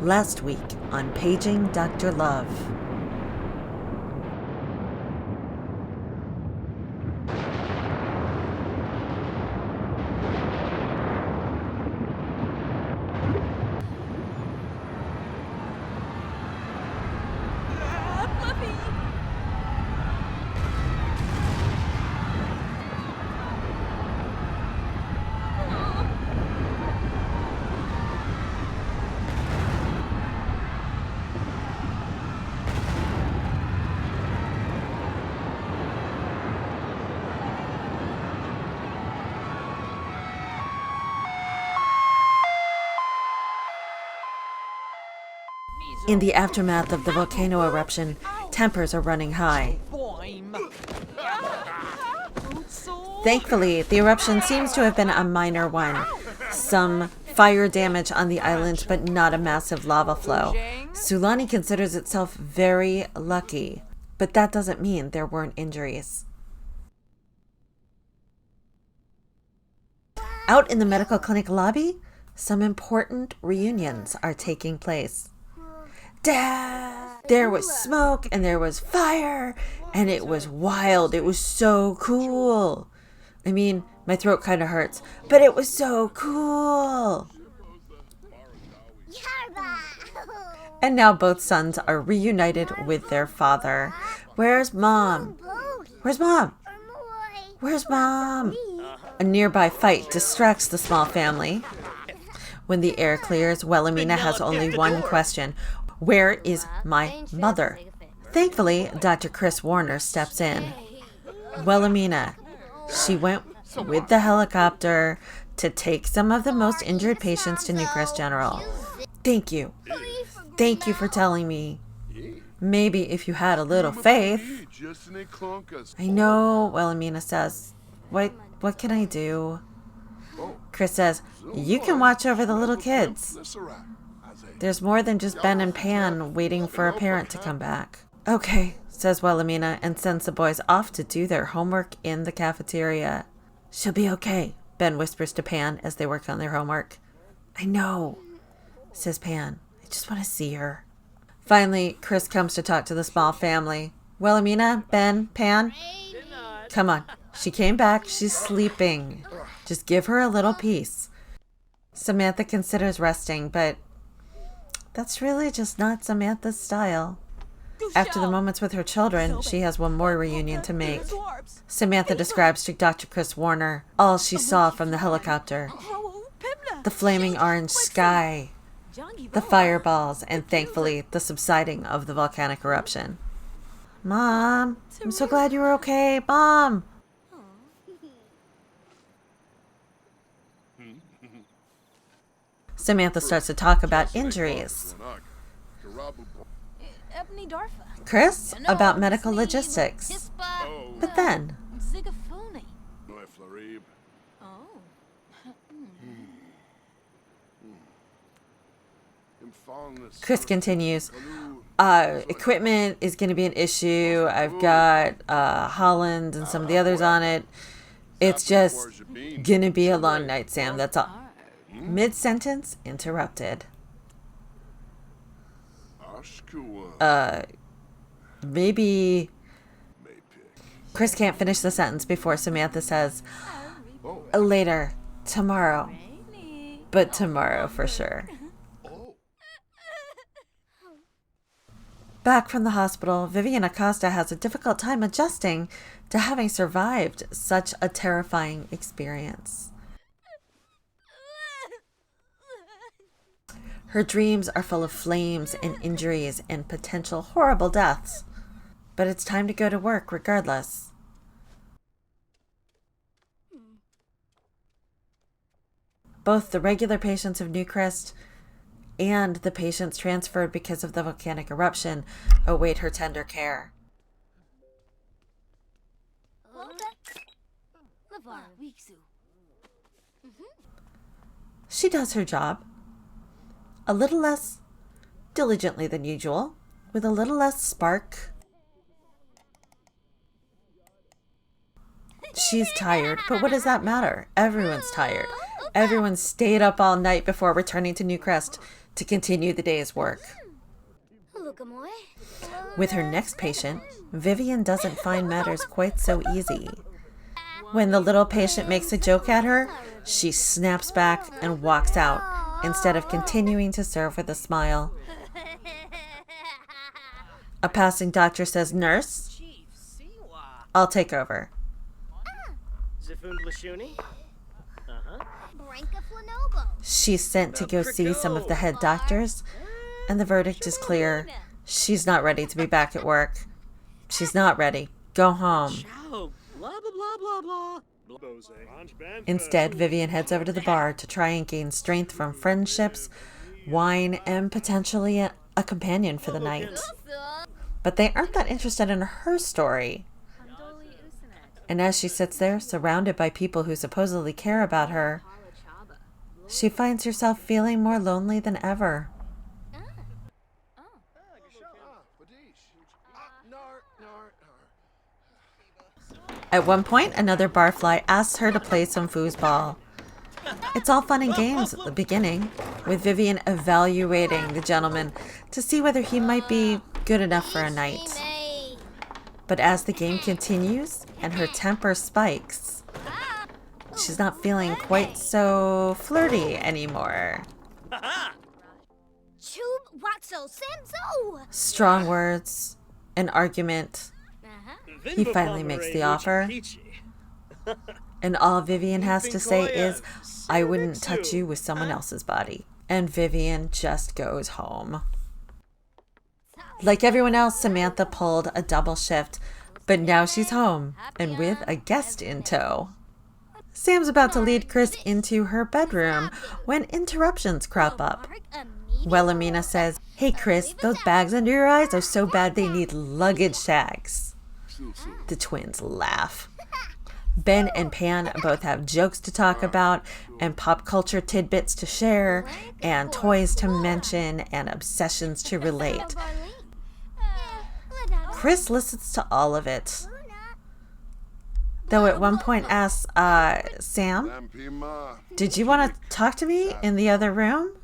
Last week on Paging Dr. Love. In the aftermath of the volcano eruption, tempers are running high. Thankfully, the eruption seems to have been a minor one. Some fire damage on the island, but not a massive lava flow. Sulani considers itself very lucky, but that doesn't mean there weren't injuries. Out in the medical clinic lobby, some important reunions are taking place. Dad! There was smoke and there was fire and it was wild. It was so cool. I mean, my throat kind of hurts, but it was so cool. And now both sons are reunited with their father. Where's Mom? Where's Mom? Where's Mom? A nearby fight distracts the small family. When the air clears, Wilhelmina has only one question. Where is my mother? Thankfully, Dr. Chris Warner steps in. Wilhelmina, she went with the helicopter to take some of the most injured patients to Newcrest General. Thank you. Thank you for telling me. Maybe if you had a little faith. I know, Wilhelmina says. What can I do? Chris says, you can watch over the little kids. There's more than just Ben and Pan waiting for a parent to come back. Okay, says Wilhelmina and sends the boys off to do their homework in the cafeteria. She'll be okay, Ben whispers to Pan as they work on their homework. I know, says Pan. I just want to see her. Finally, Chris comes to talk to the small family. Wilhelmina, Ben, Pan, come on. She came back. She's sleeping. Just give her a little peace. Samantha considers resting, but that's really just not Samantha's style. After the moments with her children, she has one more reunion to make. Samantha describes to Dr. Chris Warner all she saw from the helicopter. The flaming orange sky, the fireballs, and thankfully, the subsiding of the volcanic eruption. Mom, I'm so glad you were okay. Mom! Samantha starts to talk about injuries. Chris, about medical logistics. But then, Chris continues, equipment is going to be an issue. I've got Holland and some of the others on it. It's just going to be a long night, Sam. That's all. Mid-sentence interrupted. Maybe. Chris can't finish the sentence before Samantha says, later, tomorrow. But tomorrow for sure. Back from the hospital, Vivian Acosta has a difficult time adjusting to having survived such a terrifying experience. Her dreams are full of flames and injuries and potential horrible deaths. But it's time to go to work regardless. Both the regular patients of Newcrest and the patients transferred because of the volcanic eruption await her tender care. She does her job. A little less diligently than usual, with a little less spark. She's tired, but what does that matter? Everyone's tired. Everyone stayed up all night before returning to Newcrest to continue the day's work. With her next patient, Vivian doesn't find matters quite so easy. When the little patient makes a joke at her, she snaps back and walks out instead of continuing to serve with a smile. A passing doctor says, "Nurse, I'll take over." She's sent to go see some of the head doctors, and the verdict is clear. She's not ready to be back at work. She's not ready. Go home. Instead, Vivian heads over to the bar to try and gain strength from friendships, wine, and potentially a companion for the night. But they aren't that interested in her story. And as she sits there, surrounded by people who supposedly care about her, she finds herself feeling more lonely than ever. At one point, another barfly asks her to play some foosball. It's all fun and games at the beginning, with Vivian evaluating the gentleman to see whether he might be good enough for a night. But as the game continues and her temper spikes, she's not feeling quite so flirty anymore. Strong words, an argument. He finally makes the offer. And all Vivian has to say is, "I wouldn't touch you with someone else's body." And Vivian just goes home. Like everyone else, Samantha pulled a double shift, but now she's home and with a guest in tow. Sam's about to lead Chris into her bedroom when interruptions crop up. Wilhelmina says, "Hey Chris, those bags under your eyes are so bad they need luggage tags." The twins laugh. Ben and Pan both have jokes to talk about and pop culture tidbits to share and toys to mention and obsessions to relate. Chris listens to all of it, though at one point asks, "Sam, did you want to talk to me in the other room?"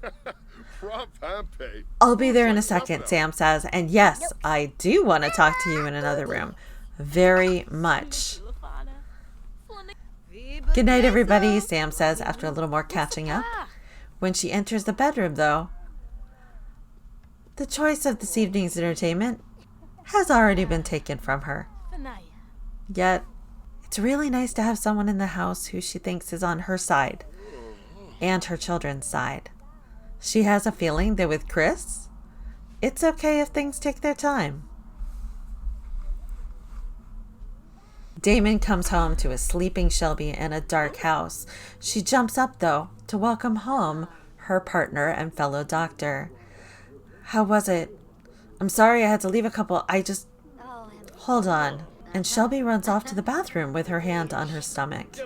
"I'll be there in a second," Sam says, and yes, I do want to talk to you in another room. Very much. "Good night, everybody," Sam says after a little more catching up. When she enters the bedroom, though, the choice of this evening's entertainment has already been taken from her. Yet, it's really nice to have someone in the house who she thinks is on her side and her children's side. She has a feeling that with Chris, it's okay if things take their time. Damon comes home to a sleeping Shelby in a dark house. She jumps up, though, to welcome home her partner and fellow doctor. "How was it? I'm sorry I had to leave a couple. Hold on." And Shelby runs off to the bathroom with her hand on her stomach.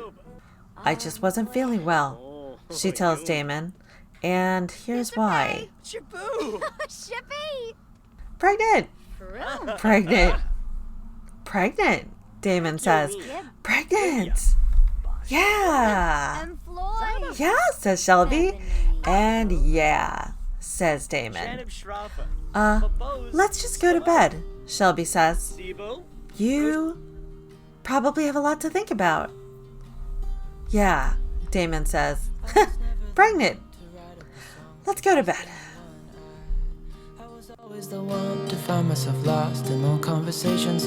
"I just wasn't feeling well," she tells Damon. And here's why. "Pregnant! Pregnant! Damon says. "Pregnant! Yeah! Yeah," says Shelby. And yeah, says Damon. Let's just go to bed," Shelby says. "You probably have a lot to think about." "Yeah," Damon says. "Pregnant. Let's go to bed." Always the one to find myself lost in long conversations,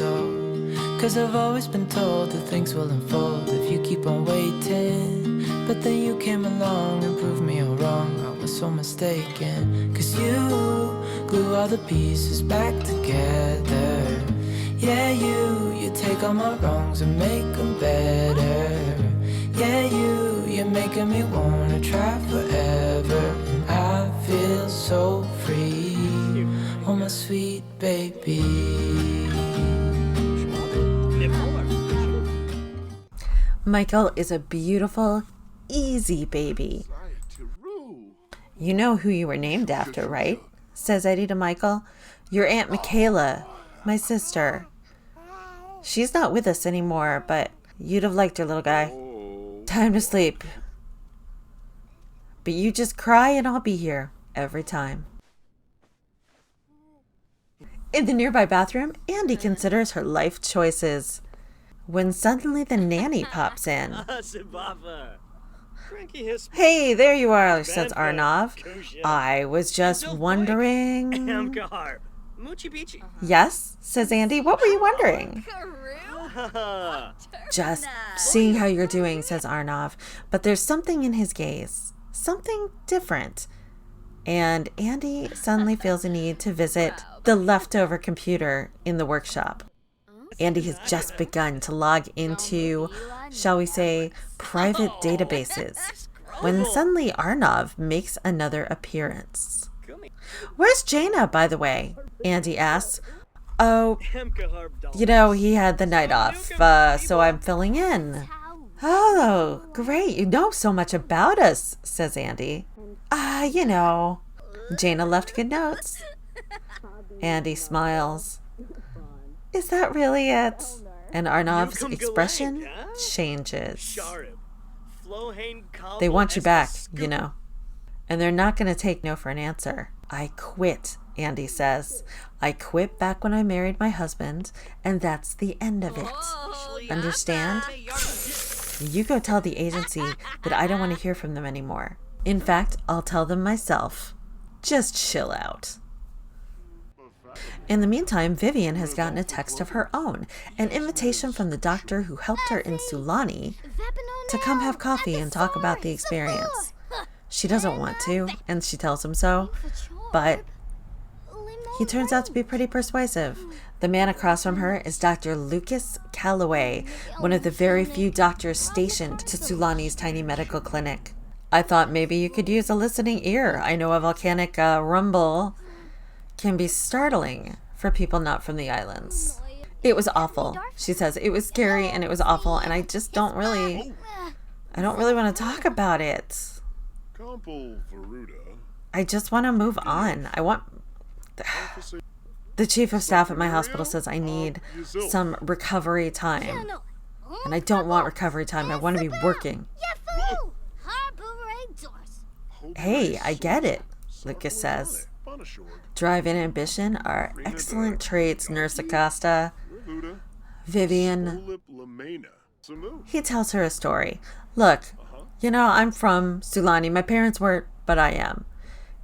cause I've always been told that things will unfold if you keep on waiting. But then you came along and proved me all wrong. I was so mistaken, cause you glue all the pieces back together. Yeah, you take all my wrongs and make them better. Yeah, you're making me wanna try forever. And I feel so free, oh my sweet baby. Michael is a beautiful, easy baby. "You know who you were named after, right?" says Eddie to Michael. "Your Aunt Michaela, my sister. She's not with us anymore, but you'd have liked her, little guy. Time to sleep." But you just cry and I'll be here every time. In the nearby bathroom, Andy considers her life choices when suddenly the nanny pops in. Hey, there you are, says Arnav. I was just wondering... Yes, says Andy. What were you wondering? Just seeing how you're doing, says Arnav. But there's something in his gaze. Something different. And Andy suddenly feels a need to visit the leftover computer in the workshop. Andy has just begun to log into, shall we say, private databases, when suddenly Arnav makes another appearance. Where's Jaina, by the way? Andy asks. Oh, he had the night off, so I'm filling in. Oh, great. You know so much about us, says Andy. Jaina left good notes. Andy smiles. Is that really it? And Arnav's expression changes. They want you back, And they're not going to take no for an answer. I quit, Andy says. I quit back when I married my husband, and that's the end of it. Understand? You go tell the agency that I don't want to hear from them anymore. In fact, I'll tell them myself. Just chill out. In the meantime, Vivian has gotten a text of her own, an invitation from the doctor who helped her in Sulani to come have coffee and talk about the experience. She doesn't want to, and she tells him so, but he turns out to be pretty persuasive. The man across from her is Dr. Lucas Calloway, one of the very few doctors stationed to Sulani's tiny medical clinic. I thought maybe you could use a listening ear. I know a volcanic rumble can be startling for people not from the islands. It was awful, she says. It was scary and it was awful, and I just don't really want to talk about it. I just want to move on. The chief of staff at my hospital says I need some recovery time. And I don't want recovery time. I want to be working. Hey, I get it, Lucas says. Drive and ambition are excellent traits, Nurse Acosta. Vivian. He tells her a story. Look, I'm from Sulani. My parents weren't, but I am.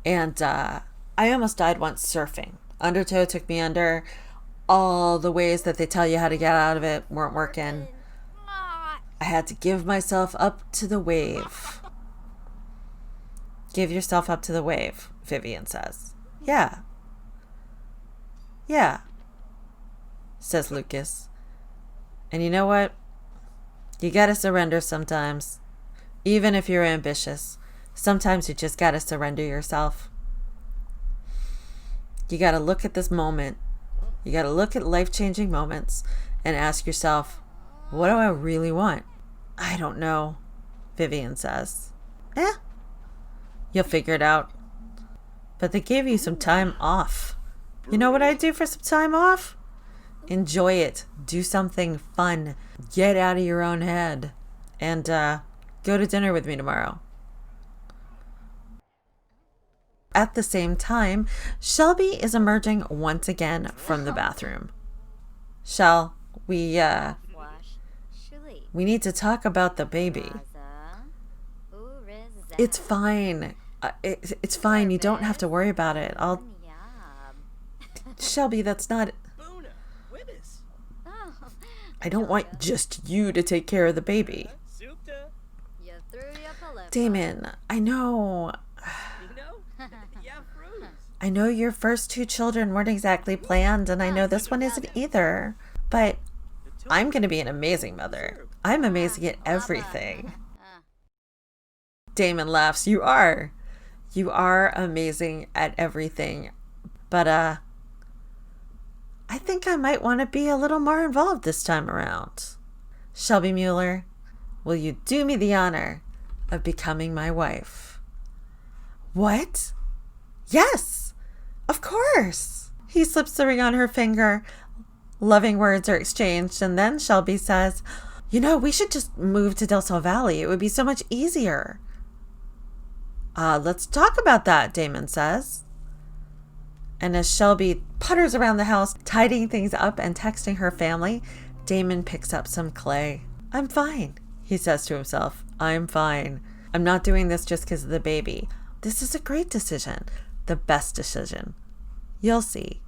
And I almost died once surfing. Undertow took me under. All the ways that they tell you how to get out of it weren't working. I had to give myself up to the wave. Give yourself up to the wave, Vivian says. Yeah, says Lucas. And you know what? You gotta surrender sometimes. Even if you're ambitious, sometimes you just gotta surrender yourself. You gotta look at this moment. You gotta look at life-changing moments and ask yourself, what do I really want? I don't know, Vivian says. You'll figure it out. But they gave you some time off. You know what I do for some time off? Enjoy it. Do something fun. Get out of your own head. And go to dinner with me tomorrow. At the same time, Shelby is emerging once again from the bathroom. Shell, we need to talk about the baby. It's fine. It's fine. You don't have to worry about it. Shelby, that's not... I don't want just you to take care of the baby. Damon, I know your first two children weren't exactly planned, and I know this one isn't either. But I'm going to be an amazing mother. I'm amazing at everything. Damon laughs. You are. You are amazing at everything. But I think I might want to be a little more involved this time around. Shelby Mueller, will you do me the honor of becoming my wife? What? Yes, of course. He slips the ring on her finger. Loving words are exchanged, and then Shelby says, we should just move to Del Sol Valley. It would be so much easier. Let's talk about that, Damon says. And as Shelby putters around the house, tidying things up and texting her family, Damon picks up some clay. I'm fine, he says to himself. I'm fine. I'm not doing this just because of the baby. This is a great decision. The best decision. You'll see.